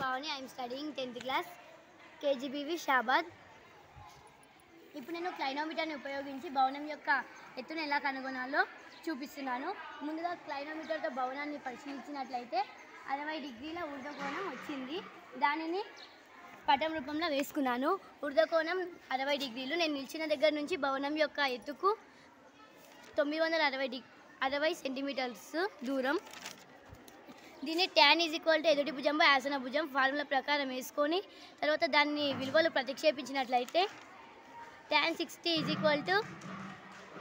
Pavani. I am studying 10th class KGBV Shabad. ఇప్పుడు నేను క్లైనోమీటర్ని ఉపయోగించి భవనం యొక్క ఎత్తును ఎలా కనుగొనాలో చూపిస్తున్నాను. ముందుగా క్లైనోమీటర్తో భవనాన్ని పరిశీలించినట్లయితే 60 డిగ్రీల ఊర్ధ్వకోణం వచ్చింది. దానిని పటం రూపంలో వేసుకున్నాను. ఊర్ధ్వకోణం 60 డిగ్రీలు. నేను నిలిచిన దగ్గర నుంచి భవనం యొక్క ఎత్తుకు 960 సెంటీమీటర్స్ దూరం. దీన్ని tan ఎదుటి భుజం బై ఆసన భుజం ఫార్ములా ప్రకారం వేసుకొని తర్వాత దాన్ని విలువలు ప్రతిక్షేపించినట్లయితే tan 60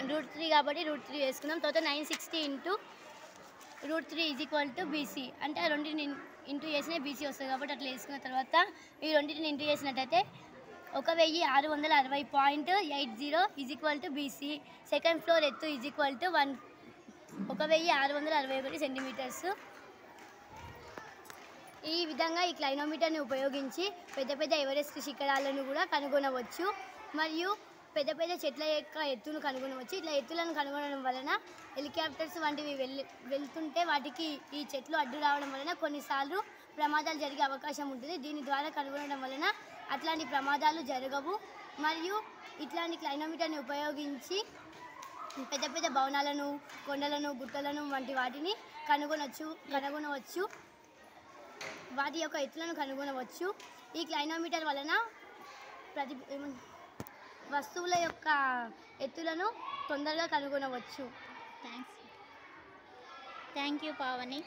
√3 కాబట్టి √3 వేసుకుందాం. తర్వాత 960 × √3 BC అంటే ఆ రెండింటిని ఇంటూ చేసినా BC వస్తుంది కాబట్టి అట్లా వేసుకున్న తర్వాత ఈ రెండింటిని ఇంటూ చేసినట్టయితే 1660.80 BC. సెకండ్ ఫ్లోర్ ఎత్తు 1661 సెంటీమీటర్స్. ఈ విధంగా ఈ క్లైనోమీటర్ని ఉపయోగించి పెద్ద పెద్ద ఎవరెస్ట్ శిఖరాలను కూడా కనుగొనవచ్చు మరియు పెద్ద పెద్ద చెట్ల యొక్క ఎత్తును కనుగొనవచ్చు. ఇట్లా ఎత్తులను కనుగొనడం వలన హెలికాప్టర్స్ వంటివి వెళ్తుంటే వాటికి ఈ చెట్లు అడ్డు రావడం వలన కొన్నిసార్లు ప్రమాదాలు జరిగే అవకాశం ఉంటుంది. దీని ద్వారా కనుగొనడం వలన అట్లాంటి ప్రమాదాలు జరగవు. మరియు ఇట్లాంటి క్లైనోమీటర్ని ఉపయోగించి పెద్ద పెద్ద భవనాలను, కొండలను, గుట్టలను వంటి వాటిని కనుగొనవచ్చు. వాటి యొక్క ఎత్తులను కనుగొనవచ్చు. ఈ క్లైనోమీటర్ వలన వస్తువుల యొక్క ఎత్తులను తొందరగా కనుగొనవచ్చు. Thank you Pavani.